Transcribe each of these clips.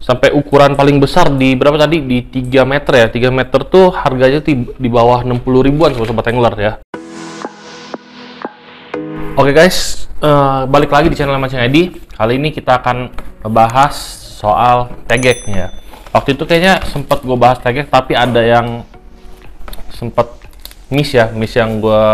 sampai ukuran paling besar di berapa tadi, di 3 meter ya. 3 meter tuh harganya di bawah 60 ribuan sobat angler ya. Oke guys, balik lagi di channel Mancing Edi. Kali ini kita akan membahas soal tegek ya. Waktu itu kayaknya sempat gue bahas tegek, tapi ada yang sempat miss yang gue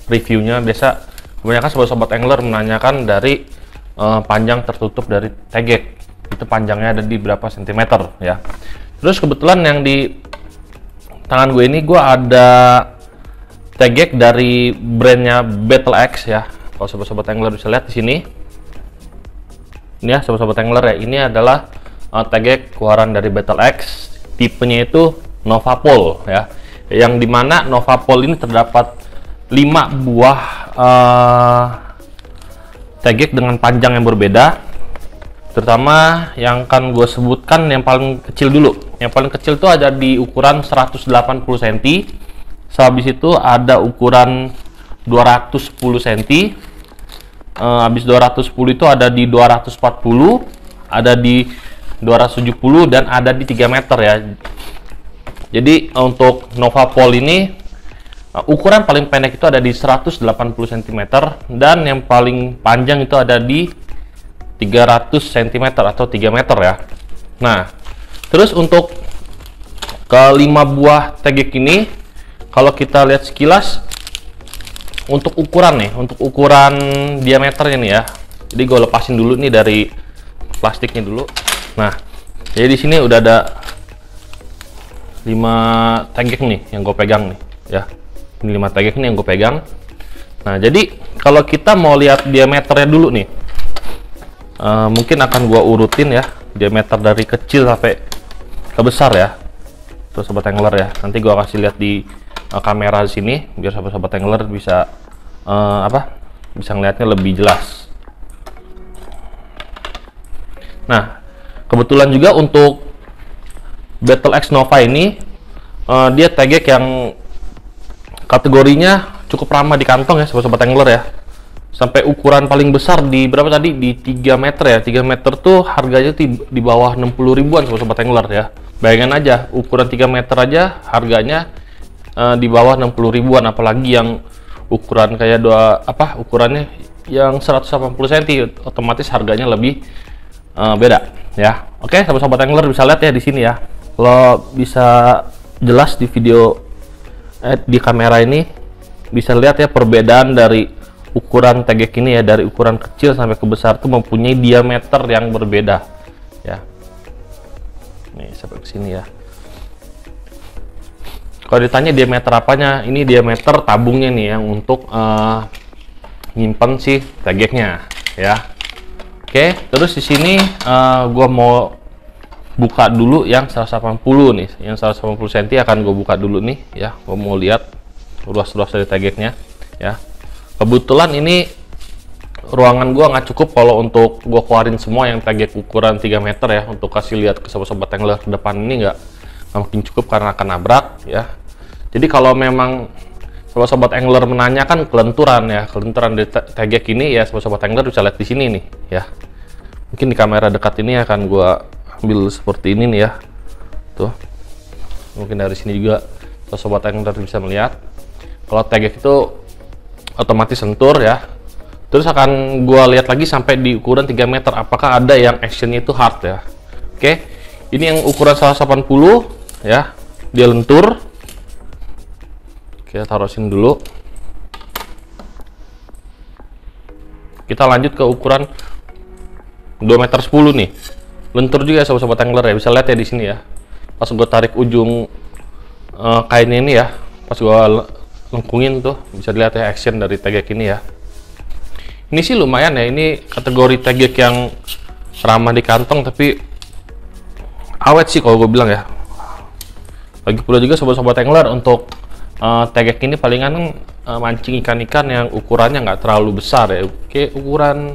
reviewnya. Biasa kebanyakan sobat-sobat angler menanyakan dari panjang tertutup dari tegek, itu panjangnya ada di berapa sentimeter ya. Terus kebetulan yang di tangan gue ini gue ada tegek dari brandnya Battle Axe ya. Kalau sobat-sobat angler bisa lihat di sini. Ini ya sobat-sobat angler ya, ini adalah tegek keluaran dari Battle Axe. Tipenya itu Novapol ya. Yang dimana Novapol ini terdapat 5 buah tegek dengan panjang yang berbeda. Terutama yang akan gue sebutkan yang paling kecil dulu. Yang paling kecil itu ada di ukuran 180 cm. Sehabis itu ada ukuran 210 cm. Habis 210 itu ada di 240, ada di 270, dan ada di 3 meter ya. Jadi untuk Novapol ini ukuran paling pendek itu ada di 180 cm, dan yang paling panjang itu ada di 300 cm atau 3 meter ya. Nah, terus untuk kelima buah tegek ini, kalau kita lihat sekilas, untuk ukuran nih, untuk ukuran diameternya nih ya. Jadi gue lepasin dulu nih dari plastiknya dulu. Nah, jadi di sini udah ada 5 tegek nih yang gue pegang nih ya. Ini 5 tegek nih yang gue pegang. Nah, jadi kalau kita mau lihat diameternya dulu nih, mungkin akan gue urutin ya, diameter dari kecil sampai ke besar ya. Tuh sobat angler ya. Nanti gue kasih lihat di kamera di sini biar sobat-sobat angler bisa bisa ngelihatnya lebih jelas. Nah, kebetulan juga untuk Battle Axe Nova ini dia tegek yang kategorinya cukup ramah di kantong ya sobat-sobat angler ya. Sampai ukuran paling besar di berapa tadi, di 3 meter ya. 3 meter tuh harganya di bawah 60 ribuan sobat angler ya. Bayangin aja, ukuran 3 meter aja harganya di bawah 60 ribuan, apalagi yang ukuran kayak ukurannya yang 180 cm, otomatis harganya lebih beda ya. Oke, sobat angler bisa lihat ya di sini ya. Kalau bisa jelas di video di kamera ini bisa lihat ya perbedaan dari ukuran tegek ini ya, dari ukuran kecil sampai ke besar tuh mempunyai diameter yang berbeda ya. Nih sampai ke sini ya. Kalau ditanya diameter apanya, ini diameter tabungnya nih yang untuk nyimpen si tegeknya ya. Oke, terus di sini gua mau buka dulu yang 180 nih. Yang 180 cm akan gue buka dulu nih ya. Gua mau lihat luas-luas dari tegeknya ya. Kebetulan ini ruangan gua nggak cukup kalau untuk gua keluarin semua yang tegek ukuran 3 meter ya, untuk kasih lihat ke sobat-sobat angler ke depan. Ini nggak mungkin cukup karena akan nabrak ya. Jadi kalau memang sobat-sobat angler menanyakan kelenturan ya, kelenturan di tegek ini ya, sobat-sobat angler bisa lihat di sini nih ya. Mungkin di kamera dekat ini akan gua ambil seperti ini nih ya. Tuh. Mungkin dari sini juga sobat angler bisa melihat. Kalau tegek itu otomatis sentur ya. Terus akan gua lihat lagi sampai di ukuran 3 meter apakah ada yang actionnya itu hard ya. Oke. Ini yang ukuran 180 ya, dia lentur. Kita taruh sini dulu. Kita lanjut ke ukuran 2 meter 10 nih. Lentur juga ya sobat angler ya, bisa lihat ya di sini ya. Pas gue tarik ujung kainnya ini ya, pas gue lengkungin tuh bisa dilihat ya action dari tegek ini ya. Ini sih lumayan ya, ini kategori tegek yang ramah di kantong tapi awet sih kalau gue bilang ya. Lagi pula juga sobat-sobat angler untuk tegek ini palingan mancing ikan-ikan yang ukurannya nggak terlalu besar ya. Oke, ukuran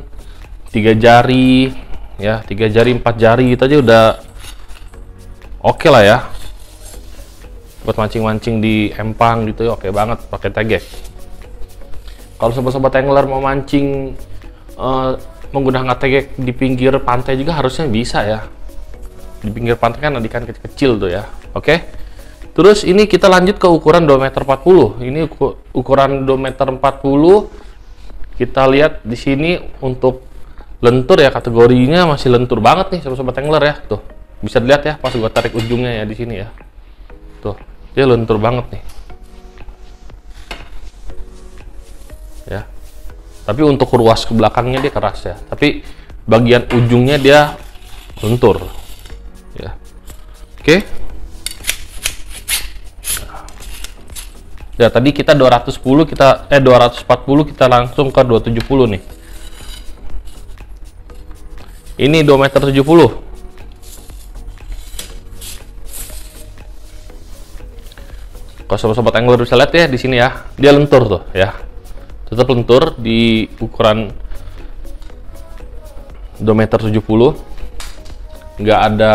3 jari ya, 3 jari 4 jari itu aja udah oke lah ya. Buat mancing-mancing di empang gitu ya, oke banget pakai tegek. Kalau sobat-sobat angler mau mancing menggunakan tegek di pinggir pantai juga harusnya bisa ya. Di pinggir pantai kan ada ikan kecil-kecil tuh ya. Oke. Terus ini kita lanjut ke ukuran 2,40 m. Ini ukuran 2,40 m. Kita lihat di sini untuk lentur ya, kategorinya masih lentur banget nih sobat-sobat angler ya. Tuh, bisa dilihat ya pas gua tarik ujungnya ya di sini ya. Tuh, dia lentur banget nih. Ya. Tapi untuk ruas ke belakangnya dia keras ya. Tapi bagian ujungnya dia lentur. Ya. Oke. Ya, tadi kita 240 kita langsung ke 270 nih. Ini 2,70 m. Kalau sobat-sobat angler bisa lihat ya di sini ya, dia lentur tuh ya. Tetap lentur di ukuran 2,70 m. Nggak ada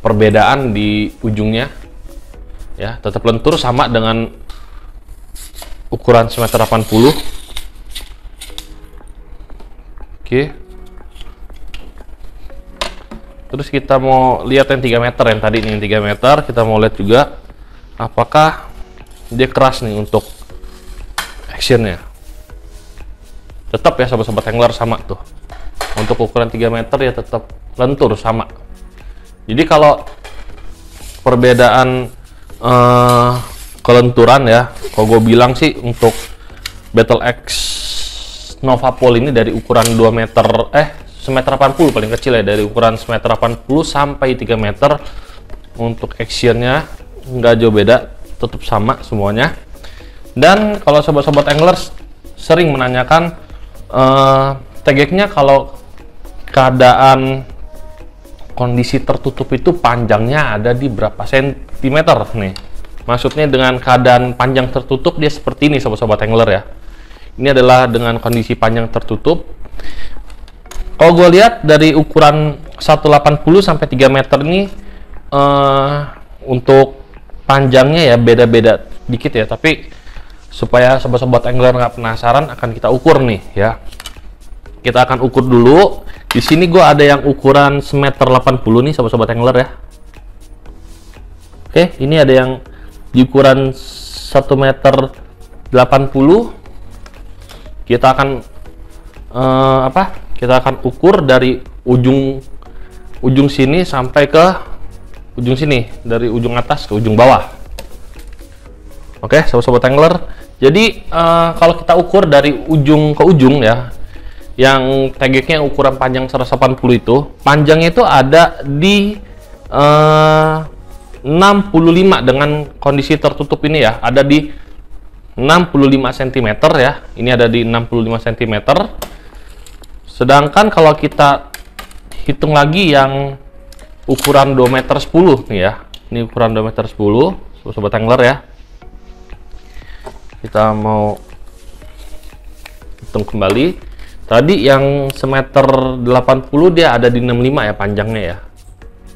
perbedaan di ujungnya. Ya, tetap lentur sama dengan ukuran 1,80 m. Oke. Terus kita mau lihat yang 3 meter yang tadi nih, 3 meter kita mau lihat juga apakah dia keras nih untuk actionnya. Tetap ya sobat-sobat angler sama tuh. Untuk ukuran 3 meter ya tetap lentur sama. Jadi kalau perbedaan kelenturan ya, kalau gue bilang sih untuk Battle X Nova Pole ini dari ukuran 2 meter 1,80 m paling kecil ya, dari ukuran 1,80 m sampai 3 meter untuk actionnya nggak jauh beda, tetap sama semuanya. Dan kalau sobat-sobat anglers sering menanyakan tegeknya kalau keadaan kondisi tertutup itu panjangnya ada di berapa sentimeter nih. Maksudnya dengan keadaan panjang tertutup dia seperti ini sobat-sobat angler ya. Ini adalah dengan kondisi panjang tertutup. Kalau gue lihat dari ukuran 180 sampai 3 meter ini untuk panjangnya ya beda-beda dikit ya, tapi supaya sobat-sobat angler nggak penasaran akan kita ukur nih ya. Kita akan ukur dulu. Di sini gue ada yang ukuran 1,80 m nih sobat-sobat angler ya. Oke, ini ada yang di ukuran 1,80 m. Kita akan kita akan ukur dari ujung sini sampai ke ujung sini, dari ujung atas ke ujung bawah. Oke, sobat-sobat angler. Jadi kalau kita ukur dari ujung ke ujung ya, yang tegeknya ukuran panjang 180 itu, panjangnya itu ada di 65 dengan kondisi tertutup ini ya, ada di 65 cm ya. Ini ada di 65 cm. Sedangkan kalau kita hitung lagi yang ukuran 2,10 meter nih ya. Ini ukuran 2,10 meter, sobat angler ya. Kita mau hitung kembali. Tadi yang 1,80 m dia ada di 65 ya panjangnya ya.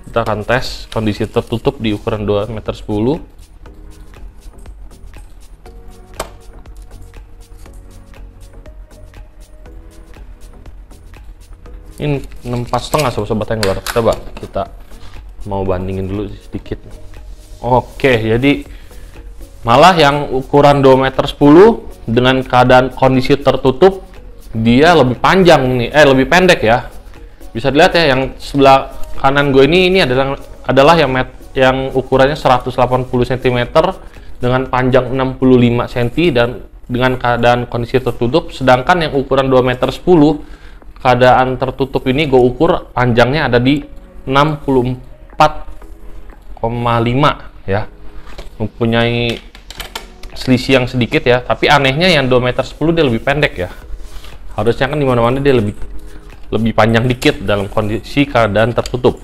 Kita akan tes kondisi tertutup di ukuran 2,10 meter. Ini 64,5 sobat angler. Coba kita mau bandingin dulu sedikit. Oke, jadi malah yang ukuran 2,10 meter dengan keadaan kondisi tertutup dia lebih panjang nih, lebih pendek ya. Bisa dilihat ya yang sebelah kanan gue ini adalah yang ukurannya 180 cm dengan panjang 65 cm dan dengan keadaan kondisi tertutup. Sedangkan yang ukuran 2,10 m keadaan tertutup ini gue ukur panjangnya ada di 64,5 ya. Mempunyai selisih yang sedikit ya, tapi anehnya yang 2,10 meter dia lebih pendek ya. Harusnya kan dimana-mana dia lebih panjang dikit dalam kondisi keadaan tertutup.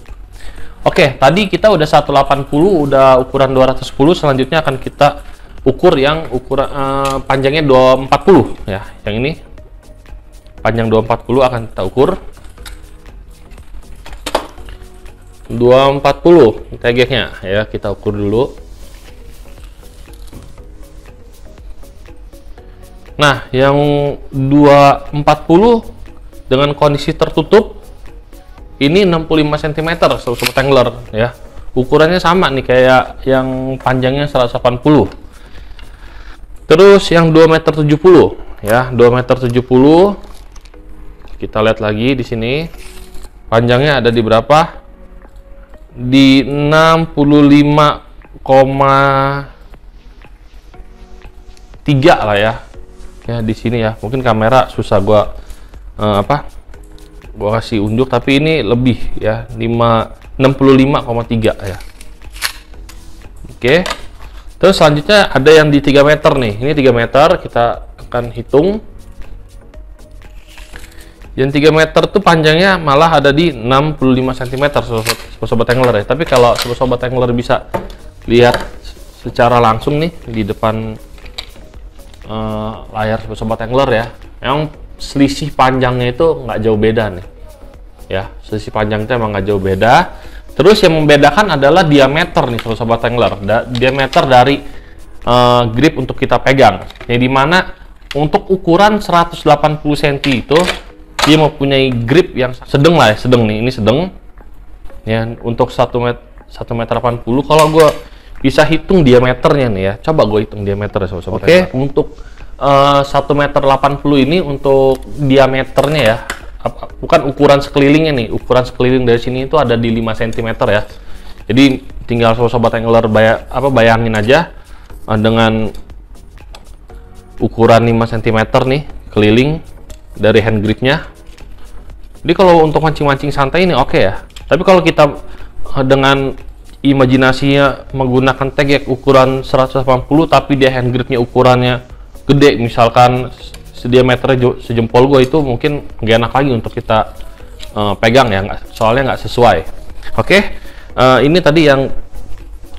Oke, tadi kita udah 180, udah ukuran 210. Selanjutnya akan kita ukur yang ukuran panjangnya 240 ya. Yang ini panjang 240 akan kita ukur. 240 tegeknya ya, kita ukur dulu. Nah, yang 240 dengan kondisi tertutup ini 65 cm sobat angler ya. Ukurannya sama nih kayak yang panjangnya 180. Terus yang 2,70 m ya, 2,70 m. Kita lihat lagi di sini. Panjangnya ada di berapa? Di 65,3 lah ya. Ya di sini ya. Mungkin kamera susah gua gua kasih unjuk, tapi ini lebih ya, 65,3 ya. Oke. Terus selanjutnya ada yang di 3 meter nih. Ini 3 meter, kita akan hitung. Yang 3 meter tuh panjangnya malah ada di 65 cm sobat angler ya. Tapi kalau sobat angler bisa lihat secara langsung nih di depan layar sobat angler ya, yang selisih panjangnya itu nggak jauh beda nih ya. Selisih panjangnya emang nggak jauh beda. Terus yang membedakan adalah diameter nih sobat angler, diameter dari grip untuk kita pegang. Yang dimana untuk ukuran 180 cm itu dia mempunyai grip yang sedang lah ya, sedang nih, ini sedang ya. Untuk 1 meter 80, kalau gue bisa hitung diameternya nih ya, coba gue hitung diameternya sobat. Oke. Untuk 1 meter 80 ini untuk diameternya ya, bukan ukuran sekelilingnya nih, ukuran sekeliling dari sini itu ada di 5 cm ya. Jadi tinggal sobat angler bayangin aja dengan ukuran 5 cm nih keliling dari hand gripnya. Jadi kalau untuk mancing-mancing santai ini oke ya. Tapi kalau kita dengan imajinasinya menggunakan tegek ukuran 180 tapi dia hand gripnya ukurannya gede, misalkan diameternya sejempol gue, itu mungkin nggak enak lagi untuk kita pegang ya, soalnya nggak sesuai. Oke. Ini tadi yang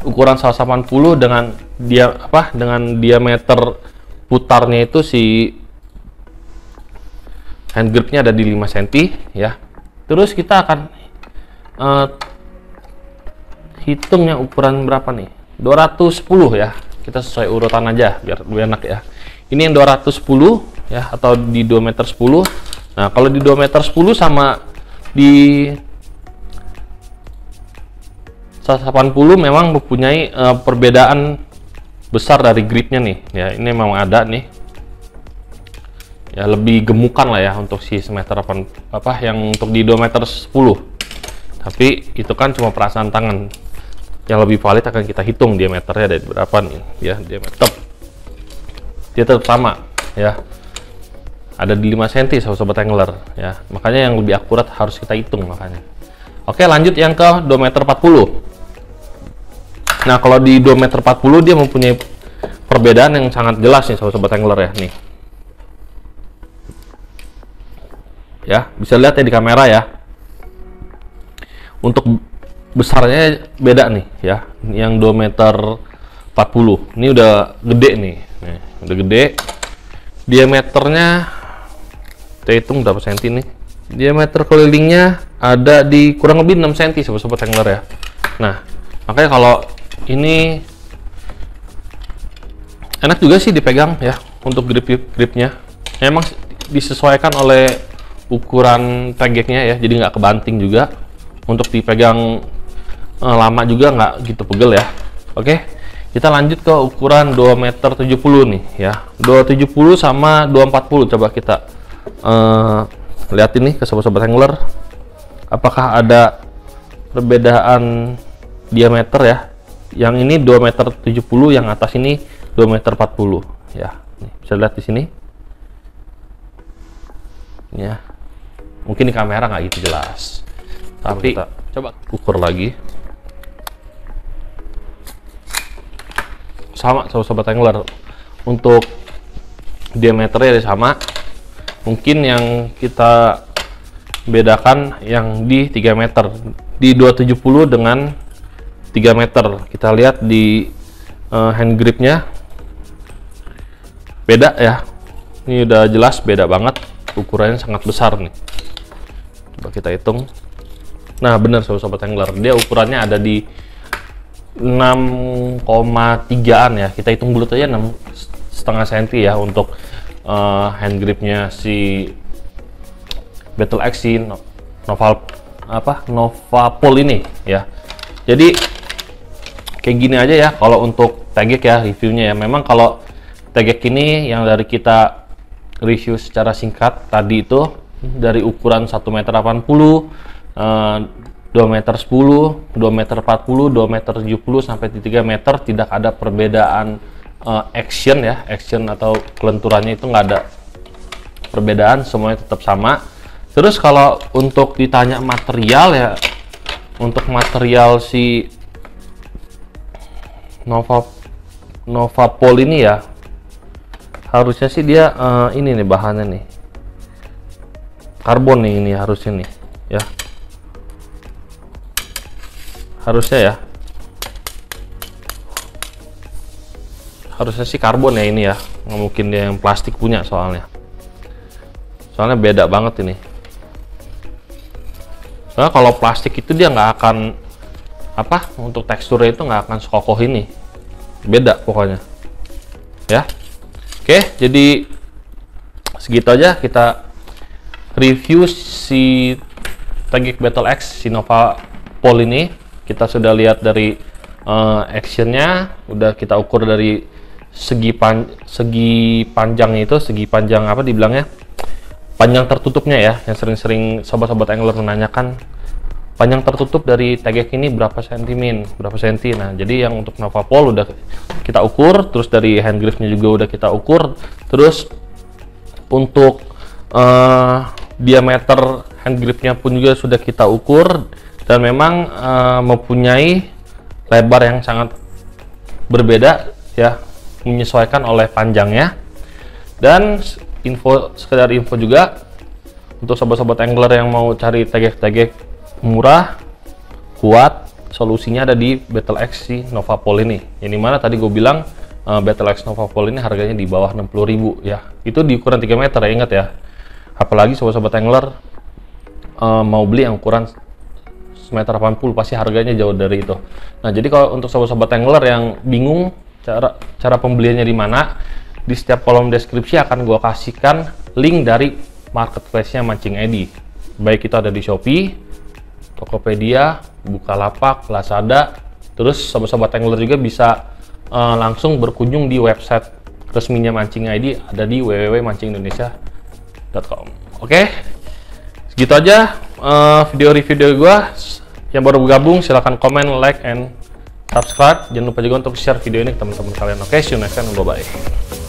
ukuran 180 dengan dengan diameter putarnya itu si hand gripnya ada di 5 cm ya. Terus kita akan hitung yang ukuran berapa nih, 210 ya. Kita sesuai urutan aja biar lebih enak ya. Ini yang 210 ya, atau di 2,10 meter. Nah kalau di 2,10 meter sama di 180 memang mempunyai perbedaan besar dari gripnya nih ya. Ini memang ada nih ya, lebih gemukan lah ya untuk si semeter yang untuk di 2,10 meter. Tapi itu kan cuma perasaan tangan. Yang lebih valid akan kita hitung diameternya dari berapa nih ya. Diameter dia tetap sama ya, ada di 5 cm sobat angler ya. Makanya yang lebih akurat harus kita hitung makanya. Oke, lanjut yang ke 2,40 meter. Nah kalau di 2,40 meter dia mempunyai perbedaan yang sangat jelas nih sobat angler ya. Nih ya, bisa lihat ya di kamera ya. Untuk besarnya beda nih ya. Yang 2,40 meter ini udah gede nih. Nih, udah gede. Diameternya kita hitung berapa senti nih. Diameter kelilingnya ada di kurang lebih 6 cm sobat angler ya. Nah makanya kalau ini enak juga sih dipegang ya. Untuk gripnya emang disesuaikan oleh ukuran tegeknya ya, jadi nggak kebanting juga. Untuk dipegang lama juga nggak gitu pegel ya. Oke, kita lanjut ke ukuran 2,70 meter nih ya. 2,70 sama 2,40 coba kita lihat ini ke sobat angler, apakah ada perbedaan diameter ya. Yang ini 2,70 meter, yang atas ini 2,40 meter ya. Nih, bisa lihat di sini ya. Mungkin di kamera nggak gitu jelas, tapi kita coba ukur lagi. Sama sobat angler, untuk diameternya sama. Mungkin yang kita bedakan yang di 3 meter, di 270 dengan 3 meter. Kita lihat di hand gripnya beda ya. Ini udah jelas beda banget, ukurannya sangat besar nih. Coba kita hitung. Nah bener sobat angler, dia ukurannya ada di 6,3an ya. Kita hitung bulat aja 6,5 cm ya untuk hand gripnya si Battle Action Noval Nova Pole ini ya. Jadi kayak gini aja ya kalau untuk Tegek ya reviewnya ya. Memang kalau Tegek ini yang dari kita review secara singkat tadi itu dari ukuran 1,80 meter, 2 meter 10, 2 meter 40, 2 meter 70 sampai 3 meter tidak ada perbedaan action ya, action atau kelenturannya itu nggak ada perbedaan, semuanya tetap sama. Terus kalau untuk ditanya material ya, untuk material si Nova Pole ini ya, harusnya sih dia ini nih bahannya nih, karbon nih ini harusnya nih ya, harusnya ya, harusnya sih karbon ya ini ya, nggak mungkin dia yang plastik punya soalnya beda banget ini. Soalnya kalau plastik itu dia nggak akan untuk teksturnya itu nggak akan sekokoh ini, beda pokoknya ya. Oke, jadi segitu aja kita review si Tegek Battle X si Nova Pole ini. Kita sudah lihat dari actionnya, udah kita ukur dari segi panjangnya itu, segi panjang apa dibilangnya, panjang tertutupnya ya, yang sering-sering sobat-sobat angler menanyakan panjang tertutup dari Tegek ini berapa senti. Nah, jadi yang untuk Nova Pole udah kita ukur, terus dari hand gripnya juga udah kita ukur, terus untuk diameter hand gripnya pun juga sudah kita ukur, dan memang mempunyai lebar yang sangat berbeda ya, menyesuaikan oleh panjangnya. Dan sekedar info juga untuk sobat-sobat angler yang mau cari Tegek murah, kuat, solusinya ada di Battle X si Nova Pole ini. Yang dimana tadi gue bilang Battle X Nova Pole ini harganya di bawah 60.000 ya. Itu di ukuran 3 meter ya, ingat ya. Apalagi sobat-sobat angler mau beli yang ukuran 1,80 meter pasti harganya jauh dari itu. Nah, jadi kalau untuk sobat-sobat angler yang bingung cara pembeliannya di mana, di setiap kolom deskripsi akan gue kasihkan link dari marketplace-nya Mancing ID. Baik itu ada di Shopee, Tokopedia, Bukalapak, Lazada. Terus sobat-sobat angler juga bisa langsung berkunjung di website resminya Mancing ID, ada di www.mancingindonesia.com. Oke, segitu aja video review gue. Yang baru bergabung silahkan komen, like, and subscribe. Jangan lupa juga untuk share video ini ke teman-teman kalian. Oke, see you next time, bye bye.